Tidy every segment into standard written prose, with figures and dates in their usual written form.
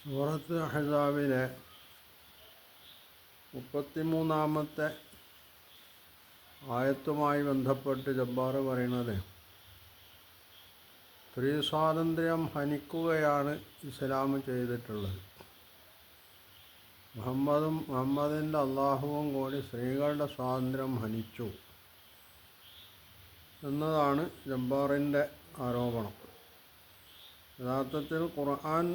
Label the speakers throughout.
Speaker 1: സൂറത്ത് അഹ്സാബിലെ 33-ാമത്തെ ആയത്തുമായി ബന്ധപ്പെട്ട് ജബ്ബാർ പറയുന്നത്, സ്ത്രീ സ്വാതന്ത്ര്യം ഹനിക്കുകയാണ് ഇസ്ലാം ചെയ്തിട്ടുള്ളത്. മുഹമ്മദിൻ്റെ അള്ളാഹുവും കൂടി സ്ത്രീകളുടെ സ്വാതന്ത്ര്യം ഹനിച്ചു എന്നതാണ് ജബ്ബാറിൻ്റെ ആരോപണം. യഥാർത്ഥത്തിൽ ഖുർആൻ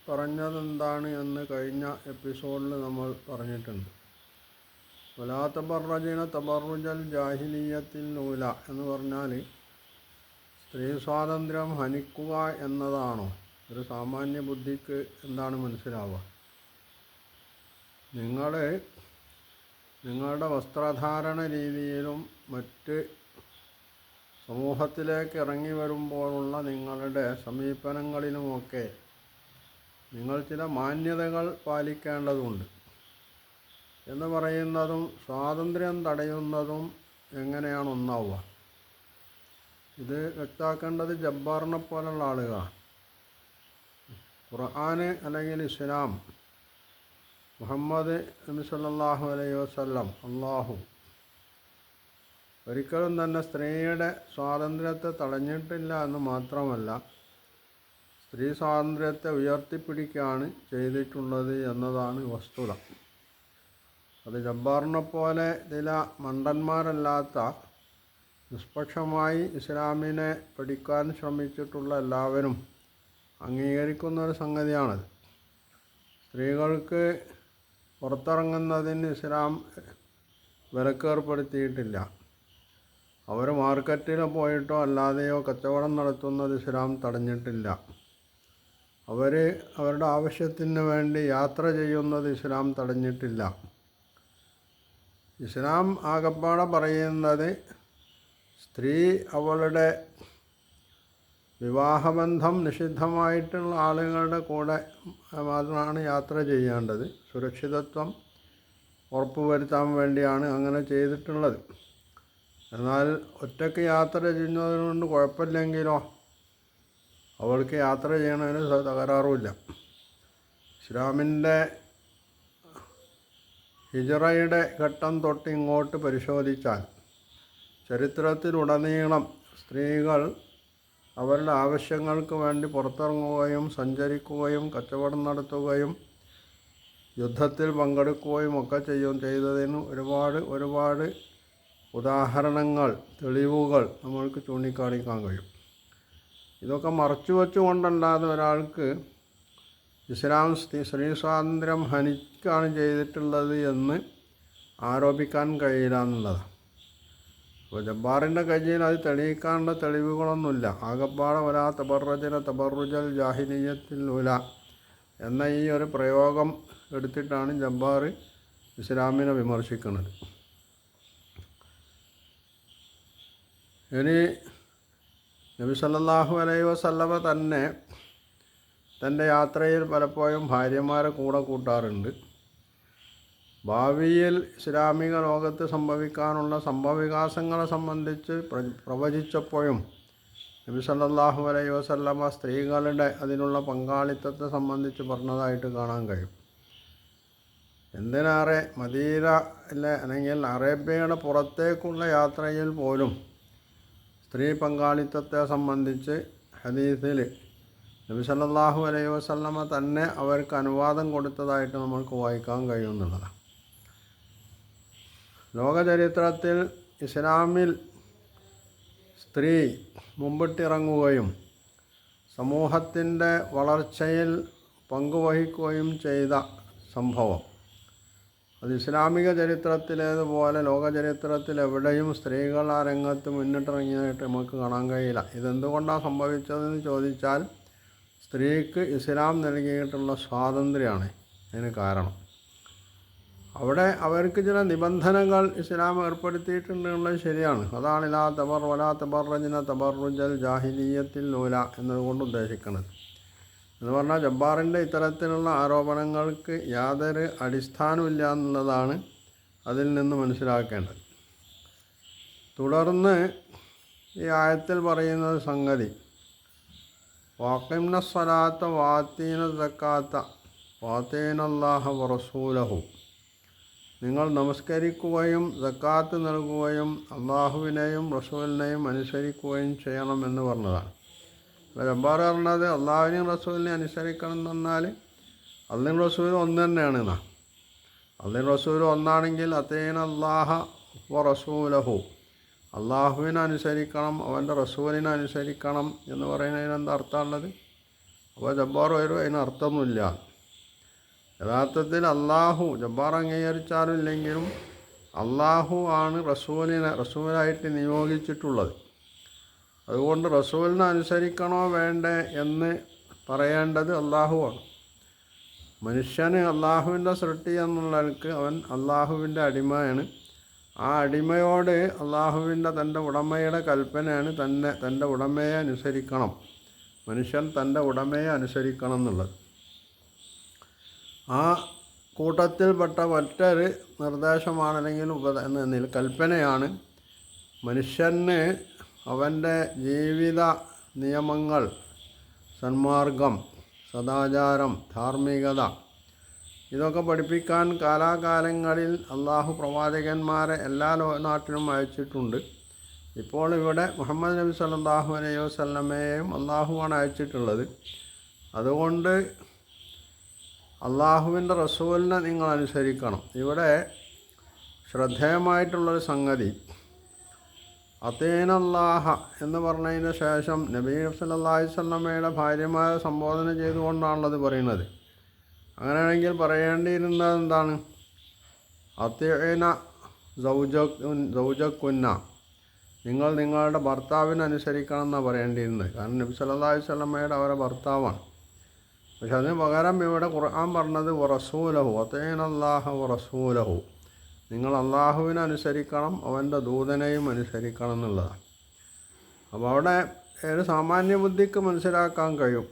Speaker 1: പറഞ്ഞതെന്താണ് എന്ന് കഴിഞ്ഞ എപ്പിസോഡിൽ നമ്മൾ പറഞ്ഞിട്ടുണ്ട്. വലാ തബറജന തബറുജൽ ജാഹിലിയ്യത്തിൽ ഊല എന്ന് പറഞ്ഞാൽ സ്ത്രീ സ്വാതന്ത്ര്യം ഹനിക്കുക എന്നതാണോ? ഒരു സാമാന്യ ബുദ്ധിക്ക് എന്താണ് മനസ്സിലാവുക? നിങ്ങളുടെ വസ്ത്രധാരണ രീതിയിലും മറ്റ് സമൂഹത്തിലേക്ക് ഇറങ്ങി വരുമ്പോഴുള്ള നിങ്ങളുടെ സമീപനങ്ങളിലുമൊക്കെ നിങ്ങൾ ചില മാന്യതകൾ പാലിക്കേണ്ടതുണ്ട് എന്ന് പറയുന്നതും സ്വാതന്ത്ര്യം തടയുന്നതും എങ്ങനെയാണ് ഒന്നാവുക? ഇത് വ്യക്തമാക്കേണ്ടത് ജബ്ബാറിനെ പോലുള്ള ആളുകളാണ്. ഖുർആന് അല്ലെങ്കിൽ ഇസ്ലാം, മുഹമ്മദ് നബി സല്ലല്ലാഹു അലൈഹി വസല്ലം, അള്ളാഹു ഒരിക്കലും തന്നെ സ്ത്രീയുടെ സ്വാതന്ത്ര്യത്തെ തടഞ്ഞിട്ടില്ല എന്ന് മാത്രമല്ല, സ്ത്രീ സ്വാതന്ത്ര്യത്തെ ഉയർത്തിപ്പിടിക്കുകയാണ് ചെയ്തിട്ടുള്ളത് എന്നതാണ് വസ്തുത. അത് ജബ്ബാറിനെ പോലെ ചില മണ്ടന്മാരല്ലാത്ത നിഷ്പക്ഷമായി ഇസ്ലാമിനെ പഠിക്കാൻ ശ്രമിച്ചിട്ടുള്ള എല്ലാവരും അംഗീകരിക്കുന്ന ഒരു സംഗതിയാണത്. സ്ത്രീകൾക്ക് പുറത്തിറങ്ങുന്നതിന് ഇസ്ലാം വിലക്കേർപ്പെടുത്തിയിട്ടില്ല. അവർ മാർക്കറ്റിൽ പോയിട്ടോ അല്ലാതെയോ കച്ചവടം നടത്തുന്നത് ഇസ്ലാം തടഞ്ഞിട്ടില്ല. അവരുടെ ആവശ്യത്തിന് വേണ്ടി യാത്ര ചെയ്യുന്നത് ഇസ്ലാം തടഞ്ഞിട്ടില്ല. ഇസ്ലാം ആകപ്പാടെ പറയുന്നത് സ്ത്രീ അവളുടെ വിവാഹബന്ധം നിഷിദ്ധമായിട്ടുള്ള ആളുകളുടെ കൂടെ മാത്രമാണ് യാത്ര ചെയ്യേണ്ടത്. സുരക്ഷിതത്വം ഉറപ്പുവരുത്താൻ വേണ്ടിയാണ് അങ്ങനെ ചെയ്തിട്ടുള്ളത്. എന്നാൽ ഒറ്റയ്ക്ക് യാത്ര ചെയ്യുന്നതുകൊണ്ട് കുഴപ്പമില്ലെങ്കിലോ അവൾക്ക് യാത്ര ചെയ്യണതിന് തകരാറുമില്ല. ഇസ്ലാമിൻ്റെ ഹിജ്റയുടെ ഘട്ടം തൊട്ട് ഇങ്ങോട്ട് പരിശോധിച്ചാൽ ചരിത്രത്തിലുടനീളം സ്ത്രീകൾ അവരുടെ ആവശ്യങ്ങൾക്ക് വേണ്ടി പുറത്തിറങ്ങുകയും സഞ്ചരിക്കുകയും കച്ചവടം നടത്തുകയും യുദ്ധത്തിൽ പങ്കെടുക്കുകയും ഒക്കെ ചെയ്തതിന് ഒരുപാട് ഉദാഹരണങ്ങൾ, തെളിവുകൾ നമ്മൾക്ക് ചൂണ്ടിക്കാണിക്കാൻ കഴിയും. ഇതൊക്കെ മറച്ചു വെച്ചുകൊണ്ടല്ലാതെ ഒരാൾക്ക് ഇസ്ലാം സ്ത്രീ സ്വാതന്ത്ര്യം ഹനിക്കുകയാണ് ചെയ്തിട്ടുള്ളത് എന്ന് ആരോപിക്കാൻ കഴിയില്ല എന്നുള്ളതാണ്. അപ്പോൾ ജബ്ബാറിൻ്റെ കയ്യിൽ അത് തെളിയിക്കാനുള്ള തെളിവുകളൊന്നുമില്ല. ആകപ്പാടെ വലാ തബറജന തബറുജൽ ജാഹിലിയ്യത്തിൽ ഊല എന്ന ഈ ഒരു പ്രയോഗം എടുത്തിട്ടാണ് ജബ്ബാർ ഇസ്ലാമിനെ വിമർശിക്കുന്നത്. ഇനി നബി സല്ലല്ലാഹു അലൈഹി വസല്ലമ തന്നെ തൻ്റെ യാത്രയിൽ പലപ്പോഴും ഭാര്യമാരെ കൂടെ കൂട്ടാറുണ്ട്. ഭാവിയിൽ ഇസ്ലാമിക ലോകത്ത് സംഭവിക്കാനുള്ള സംഭവവികാസങ്ങളെ സംബന്ധിച്ച് പ്രവചിച്ചപ്പോഴും നബി സല്ലല്ലാഹു അലൈഹി വസല്ലമ സ്ത്രീകളുടെ അതിനുള്ള പങ്കാളിത്തത്തെ സംബന്ധിച്ച് പറഞ്ഞതായിട്ട് കാണാൻ കഴിയും. എന്തിനേറെ മദീനയിലെ അല്ലെങ്കിൽ അറേബ്യയുടെ പുറത്തേക്കുള്ള യാത്രയിൽ പോലും സ്ത്രീ പങ്കാളിത്തത്തെ സംബന്ധിച്ച് ഹദീസിൽ നബി സല്ലല്ലാഹു അലൈഹി വസല്ലമ തന്നെ അവർക്ക് അനുവാദം കൊടുത്തതായിട്ട് നമ്മൾക്ക് വായിക്കാൻ കഴിയുന്നുള്ളതാണ്. ലോകചരിത്രത്തിൽ ഇസ്ലാമിൽ സ്ത്രീ മുമ്പിട്ടിറങ്ങുകയും സമൂഹത്തിൻ്റെ വളർച്ചയിൽ പങ്കുവഹിക്കുകയും ചെയ്ത സംഭവം അത് ഇസ്ലാമിക ചരിത്രത്തിലേതുപോലെ ലോക ചരിത്രത്തിൽ എവിടെയും സ്ത്രീകൾ ആ രംഗത്ത് മുന്നിട്ടിറങ്ങിയതായിട്ട് നമുക്ക് കാണാൻ കഴിയില്ല. ഇതെന്തുകൊണ്ടാണ് സംഭവിച്ചതെന്ന് ചോദിച്ചാൽ സ്ത്രീക്ക് ഇസ്ലാം നൽകിയിട്ടുള്ള സ്വാതന്ത്ര്യമാണ് അതിന് കാരണം. അവിടെ അവർക്ക് ചില നിബന്ധനകൾ ഇസ്ലാം ഏർപ്പെടുത്തിയിട്ടുണ്ടെന്നുള്ളത് ശരിയാണ്. അതാണ് വലാ തബറജന തബറുജൽ ജാഹിലിയ്യത്തിൽ ഊല എന്നതുകൊണ്ട് ഉദ്ദേശിക്കുന്നത്. എന്ന് പറഞ്ഞാൽ ജബ്ബാറിൻ്റെ ഇത്തരത്തിലുള്ള ആരോപണങ്ങൾക്ക് യാതൊരു അടിസ്ഥാനമില്ല എന്നുള്ളതാണ് അതിൽ നിന്ന് മനസ്സിലാക്കേണ്ടത്. തുടർന്ന് ഈ ആയത്തിൽ പറയുന്നത് സംഗതി വാഖിംന സ്വലാത്ത വാത്തീന സക്കാത്ത വാതീനല്ലാഹ വറസൂലഹു. നിങ്ങൾ നമസ്കരിക്കുകയും സക്കാത്ത് നൽകുകയും അള്ളാഹുവിനെയും റസൂലിനെയും അനുസരിക്കുകയും ചെയ്യണമെന്ന് പറഞ്ഞതാണ്. അപ്പോൾ ജബ്ബാർ പറഞ്ഞത് അള്ളാഹുവിനെയും റസൂലിനെയും അനുസരിക്കണം എന്ന് പറഞ്ഞാൽ അള്ളാഹും റസൂൽ ഒന്ന് തന്നെയാണ് എന്നാ. അള്ളാഹും റസൂൽ ഒന്നാണെങ്കിൽ അതീനല്ലാഹ വറസൂലഹു, അള്ളാഹുവിനെ അനുസരിക്കണം, അവൻ്റെ റസൂലിനെ അനുസരിക്കണം എന്ന് പറയുന്നതിന് എന്താ അർത്ഥമുള്ളത്? അപ്പോൾ ജബ്ബാർ വരും അതിന് അർത്ഥമൊന്നുമില്ല. യഥാർത്ഥത്തിൽ അള്ളാഹു ജബ്ബാർ അംഗീകരിച്ചാലും ഇല്ലെങ്കിലും അള്ളാഹു ആണ് റസൂലായിട്ട് നിയോഗിച്ചിട്ടുള്ളത്. അതുകൊണ്ട് റസൂലിനെ അനുസരിക്കണോ വേണ്ടേ എന്ന് പറയേണ്ടത് അള്ളാഹുവാണ്. മനുഷ്യന് അള്ളാഹുവിൻ്റെ സൃഷ്ടി എന്നുള്ളവർക്ക് അവൻ അള്ളാഹുവിൻ്റെ അടിമയാണ്. ആ അടിമയോട് അള്ളാഹുവിൻ്റെ തൻ്റെ ഉടമയുടെ കൽപ്പനയാണ് തൻ്റെ ഉടമയെ അനുസരിക്കണം, മനുഷ്യൻ തൻ്റെ ഉടമയെ അനുസരിക്കണം എന്നുള്ളത്. ആ കൂട്ടത്തിൽപ്പെട്ട മറ്റൊരു നിർദ്ദേശമാണ്, അല്ലെങ്കിൽ കൽപ്പനയാണ് മനുഷ്യന് അവൻ്റെ ജീവിത നിയമങ്ങൾ, സന്മാർഗം, സദാചാരം, ധാർമ്മികത ഇതൊക്കെ പഠിപ്പിക്കാൻ കാലാകാലങ്ങളിൽ അള്ളാഹു പ്രവാചകന്മാരെ എല്ലാ നാട്ടിലും അയച്ചിട്ടുണ്ട്. ഇപ്പോൾ ഇവിടെ മുഹമ്മദ് നബി സല്ലല്ലാഹു അലൈഹി വസല്ലമയെയും അള്ളാഹുവാണ് അയച്ചിട്ടുള്ളത്. അതുകൊണ്ട് അള്ളാഹുവിൻ്റെ റസൂലിനെ നിങ്ങൾ അനുസരിക്കണം. ഇവിടെ ശ്രദ്ധേയമായിട്ടുള്ളൊരു സംഗതി, അതീനല്ലാഹ എന്ന് പറഞ്ഞതിന് ശേഷം നബി സല്ലല്ലാഹു അലൈഹി വസല്ലമയുടെ ഭാര്യമാരെ സംബോധന ചെയ്തുകൊണ്ടാണുള്ളത് പറയുന്നത്. അങ്ങനെയാണെങ്കിൽ പറയേണ്ടിയിരുന്നത് എന്താണ്? അതീന സൗജക്കുന്ന, നിങ്ങൾ നിങ്ങളുടെ ഭർത്താവിനെ അനുസരിക്കണം എന്നാണ് പറയേണ്ടിയിരുന്നത്. കാരണം നബി സല്ലല്ലാഹു അലൈഹി വസല്ലമയുടെ അവരെ ഭർത്താവാണ്. പക്ഷെ അതിന് പകരം ഇവിടെ ഖുർആൻ പറഞ്ഞത് വറസൂലഹു, അതീനല്ലാഹ വറസൂലഹു, നിങ്ങൾ അള്ളാഹുവിനെ അനുസരിക്കണം, അവൻ്റെ ദൂതനെയും അനുസരിക്കണം എന്നുള്ളതാണ്. അപ്പോൾ അവിടെ ഒരു സാമാന്യ ബുദ്ധിക്ക് മനസ്സിലാക്കാൻ കഴിയും,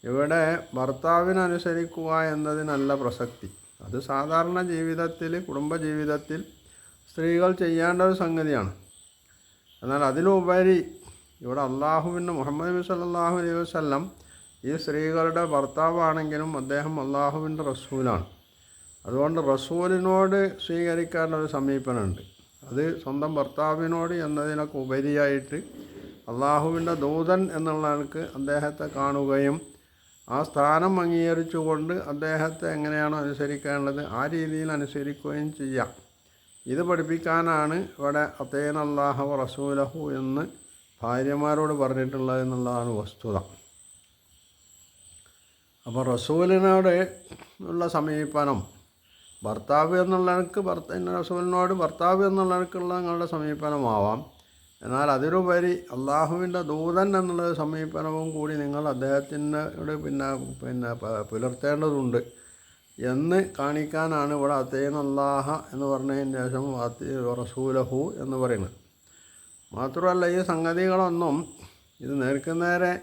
Speaker 1: ഇവിടെ ഭർത്താവിനനുസരിക്കുക എന്നതിനല്ല പ്രസക്തി. അത് സാധാരണ ജീവിതത്തിൽ, കുടുംബജീവിതത്തിൽ സ്ത്രീകൾ ചെയ്യേണ്ട ഒരു സംഗതിയാണ്. എന്നാൽ അതിലുപരി ഇവിടെ അള്ളാഹുവിൻ്റെ മുഹമ്മദ് നബി സല്ലല്ലാഹു അലൈഹി വസല്ലം ഈ സ്ത്രീകളുടെ ഭർത്താവാണെങ്കിലും അദ്ദേഹം അള്ളാഹുവിൻ്റെ റസൂലാണ്. അതുകൊണ്ട് റസൂലിനോട് സ്വീകരിക്കേണ്ട ഒരു സമീപനമുണ്ട്. അത് സ്വന്തം ഭർത്താവിനോട് എന്നതിനൊക്കെ ഉപരിയായിട്ട് അള്ളാഹുവിൻ്റെ ദൂതൻ എന്നുള്ള ആൾക്ക് അദ്ദേഹത്തെ കാണുകയും ആ സ്ഥാനം അംഗീകരിച്ചുകൊണ്ട് അദ്ദേഹത്തെ എങ്ങനെയാണോ അനുസരിക്കേണ്ടത് ആ രീതിയിൽ അനുസരിക്കുകയും ചെയ്യാം. ഇത് പഠിപ്പിക്കാനാണ് ഇവിടെ അതീനല്ലാഹ റസൂലഹു എന്ന് ഭാര്യമാരോട് പറഞ്ഞിട്ടുള്ളത് എന്നുള്ളതാണ് വസ്തുത. അപ്പോൾ റസൂലിനോട് ഉള്ള സമീപനം, ഭർത്താവ് എന്നുള്ളവർക്ക് റസൂലിനോട് ഭർത്താവ് എന്നുള്ളവർക്കുള്ള നിങ്ങളുടെ സമീപനമാവാം. എന്നാൽ അതിലുപരി അള്ളാഹുവിൻ്റെ ദൂതൻ എന്നുള്ള സമീപനവും കൂടി നിങ്ങൾ അദ്ദേഹത്തിനോട് പിന്നെ പുലർത്തേണ്ടതുണ്ട് എന്ന് കാണിക്കാനാണ് ഇവിടെ അതീനല്ലാഹ എന്ന് പറഞ്ഞതിന് ശേഷം റസൂലഹു എന്ന് പറയുന്നത്. മാത്രമല്ല ഈ സംഗതികളൊന്നും ഇത് നേർക്കുനേരെ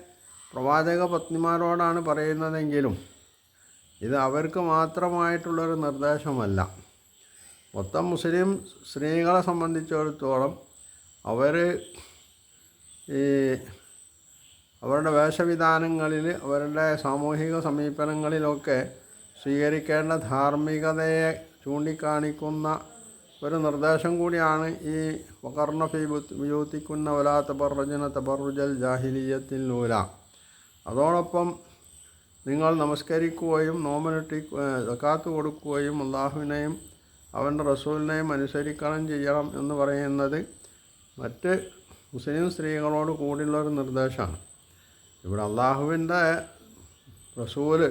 Speaker 1: പ്രവാചക പത്നിമാരോടാണ് പറയുന്നതെങ്കിലും ഇത് അവർക്ക് മാത്രമായിട്ടുള്ളൊരു നിർദ്ദേശമല്ല. മൊത്തം മുസ്ലിം സ്ത്രീകളെ സംബന്ധിച്ചിടത്തോളം അവർ അവരുടെ വേഷവിധാനങ്ങളിൽ, അവരുടെ സാമൂഹിക സമീപനങ്ങളിലൊക്കെ സ്വീകരിക്കേണ്ട ധാർമ്മികതയെ ചൂണ്ടിക്കാണിക്കുന്ന ഒരു നിർദ്ദേശം കൂടിയാണ് ഈ വഖർന ഫീ ബുയൂത്തികുന്ന വലാ തബറജന തബറുജൽ ജാഹിലിയ്യത്തിൽ നൂല. അതോടൊപ്പം നിങ്ങൾ നമസ്കരിക്കുകയും നോമ്പനുഷ്ഠി സക്കാത്ത് കൊടുക്കുകയും അള്ളാഹുവിനെയും അവൻ്റെ റസൂലിനെയും അനുസരിക്കണം ചെയ്യണം എന്ന് പറയുന്നത് മറ്റ് മുസ്ലിം സ്ത്രീകളോട് കൂടിയുള്ളൊരു നിർദ്ദേശമാണ്. ഇവിടെ അള്ളാഹുവിൻ്റെ റസൂല്,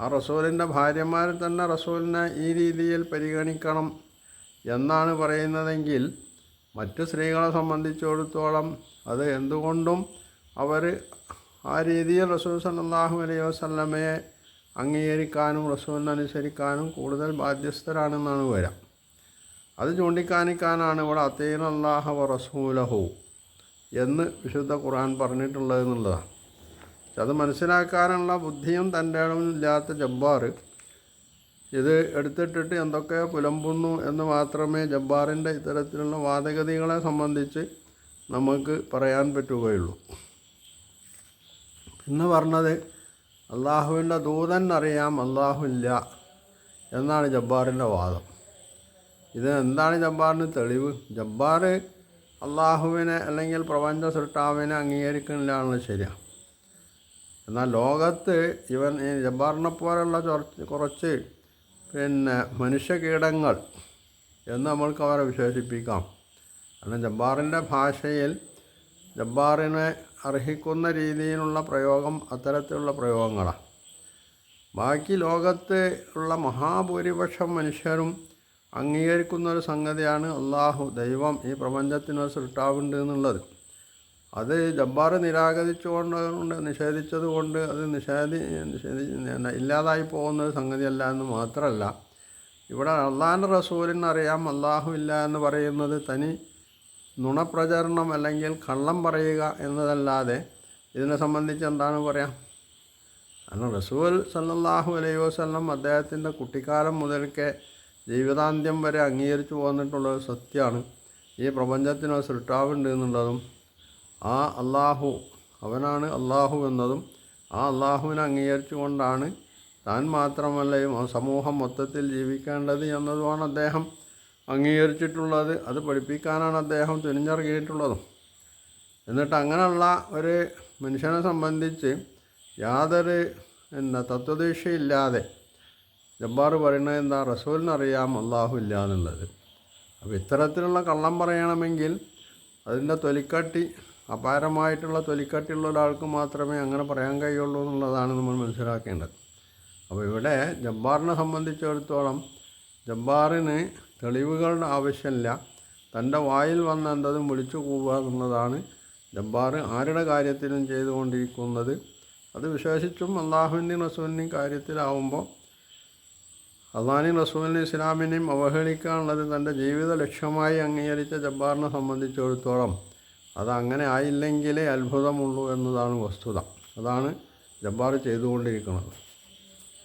Speaker 1: ആ റസൂലിൻ്റെ ഭാര്യമാരിൽ തന്നെ റസൂലിനെ ഈ രീതിയിൽ പരിഗണിക്കണം എന്നാണ് പറയുന്നതെങ്കിൽ മറ്റ് സ്ത്രീകളെ സംബന്ധിച്ചിടത്തോളം അത് എന്തുകൊണ്ടും അവർ ആ രീതിയിൽ റസൂൽ സല്ലല്ലാഹു അലൈഹി വസല്ലമയെ അംഗീകരിക്കാനും റസൂലിനനുസരിക്കാനും കൂടുതൽ ബാധ്യസ്ഥരാണെന്നാണ് വരിക. അത് ചൂണ്ടിക്കാണിക്കാനാണ് ഇവിടെ അതീനല്ലാഹ വ റസൂലഹു എന്ന് വിശുദ്ധ ഖുർആൻ പറഞ്ഞിട്ടുള്ളത് എന്നുള്ളതാണ്. അത് മനസ്സിലാക്കാനുള്ള ബുദ്ധിയും തൻ്റെ ഇല്ലാത്ത ജബ്ബാർ ഇത് എടുത്തിട്ടിട്ട് എന്തൊക്കെയോ പുലമ്പുന്നു എന്ന് മാത്രമേ ജബ്ബാറിൻ്റെ ഇത്തരത്തിലുള്ള വാദഗതികളെ സംബന്ധിച്ച് നമുക്ക് പറയാൻ പറ്റുകയുള്ളൂ. പിന്നെ പറഞ്ഞത് അള്ളാഹുവിൻ്റെ ദൂതൻ അറിയാം, അള്ളാഹു ഇല്ല എന്നാണ് ജബ്ബാറിൻ്റെ വാദം. ഇത് എന്താണ് ജബ്ബാറിന് തെളിവ്? ജബ്ബാർ അള്ളാഹുവിനെ അല്ലെങ്കിൽ പ്രപഞ്ച സൃഷ്ടാവിനെ അംഗീകരിക്കുന്നില്ല എന്നുള്ളത് ശരിയാണ്. എന്നാൽ ലോകത്ത് ഇവൻ ഈ ജബ്ബാറിനെ പോലുള്ള കുറച്ച് മനുഷ്യകീടങ്ങൾ എന്ന് നമ്മൾക്ക് അവരെ വിശേഷിപ്പിക്കാം. കാരണം ജബ്ബാറിൻ്റെ ഭാഷയിൽ ജബ്ബാറിനെ അർഹിക്കുന്ന രീതിയിലുള്ള പ്രയോഗം അത്തരത്തിലുള്ള പ്രയോഗങ്ങളാണ്. ബാക്കി ലോകത്ത് ഉള്ള മഹാഭൂരിപക്ഷം മനുഷ്യരും അംഗീകരിക്കുന്നൊരു സംഗതിയാണ് അള്ളാഹു, ദൈവം, ഈ പ്രപഞ്ചത്തിനൊരു സൃഷ്ടാവുണ്ട് എന്നുള്ളത്. അത് ജബ്ബാർ നിഷേധിച്ചത് കൊണ്ട് അത് ഇല്ലാതായി പോകുന്നൊരു സംഗതിയല്ല എന്ന് മാത്രമല്ല, ഇവിടെ അള്ളാഹിൻ്റെ റസൂലിനറിയാം അള്ളാഹു ഇല്ല എന്ന് പറയുന്നത് തനി നുണപ്രചരണം അല്ലെങ്കിൽ കള്ളം പറയുക എന്നതല്ലാതെ ഇതിനെ സംബന്ധിച്ച് എന്താണ് പറയാം? കാരണം റസൂൽ സല്ലല്ലാഹു അലൈഹി വസല്ലം അദ്ദേഹത്തിൻ്റെ കുട്ടിക്കാലം മുതൽക്കേ ജീവിതാന്ത്യം വരെ അംഗീകരിച്ചു പോന്നിട്ടുള്ളൊരു സത്യമാണ് ഈ പ്രപഞ്ചത്തിനൊരു സൃഷ്ടാവുണ്ട് എന്നുള്ളതും ആ അള്ളാഹു അവനാണ് അള്ളാഹു എന്നതും ആ അള്ളാഹുവിനെ അംഗീകരിച്ചു കൊണ്ടാണ് താൻ മാത്രമല്ല ഈ സമൂഹം മൊത്തത്തിൽ ജീവിക്കേണ്ടത് എന്നതുമാണ് അദ്ദേഹം അംഗീകരിച്ചിട്ടുള്ളത്. അത് പഠിപ്പിക്കാനാണ് അദ്ദേഹം തുനിഞ്ഞിറങ്ങിയിട്ടുള്ളതും. എന്നിട്ട് അങ്ങനെയുള്ള ഒരു മനുഷ്യനെ സംബന്ധിച്ച് യാതൊരു തത്വദീക്ഷയില്ലാതെ ജബ്ബാർ പറയുന്നത് എന്താ? റസൂലിനറിയാം അള്ളാഹു ഇല്ല എന്നുള്ളത്. അപ്പോൾ ഇത്തരത്തിലുള്ള കള്ളം പറയണമെങ്കിൽ അതിൻ്റെ തൊലിക്കട്ടി, അപാരമായിട്ടുള്ള തൊലിക്കട്ടിയുള്ള ഒരാൾക്ക് മാത്രമേ അങ്ങനെ പറയാൻ കഴിയുള്ളൂ എന്നുള്ളതാണ് നമ്മൾ മനസ്സിലാക്കേണ്ടത്. അപ്പോൾ ഇവിടെ ജബ്ബാറിനെ സംബന്ധിച്ചിടത്തോളം ജബ്ബാറിന് തെളിവുകളുടെ ആവശ്യമില്ല. തൻ്റെ വായിൽ വന്ന എന്തതും വിളിച്ചു പോവുക എന്നുള്ളതാണ് ജബ്ബാർ ആരുടെ കാര്യത്തിലും ചെയ്തുകൊണ്ടിരിക്കുന്നത്. അത് വിശേഷിച്ചും അള്ളാഹുവിൻ്റെയും റസൂലിൻ്റെയും കാര്യത്തിലാവുമ്പോൾ അള്ളാഹിനെയും റസൂലിനെയും ഇസ്ലാമിനെയും അവഹേളിക്കാനുള്ളത് തൻ്റെ ജീവിത ലക്ഷ്യമായി അംഗീകരിച്ച ജബ്ബാറിനെ സംബന്ധിച്ചിടത്തോളം അത് അങ്ങനെ ആയില്ലെങ്കിലേ അത്ഭുതമുള്ളൂ എന്നതാണ് വസ്തുത. അതാണ് ജബ്ബാർ ചെയ്തുകൊണ്ടിരിക്കുന്നത്.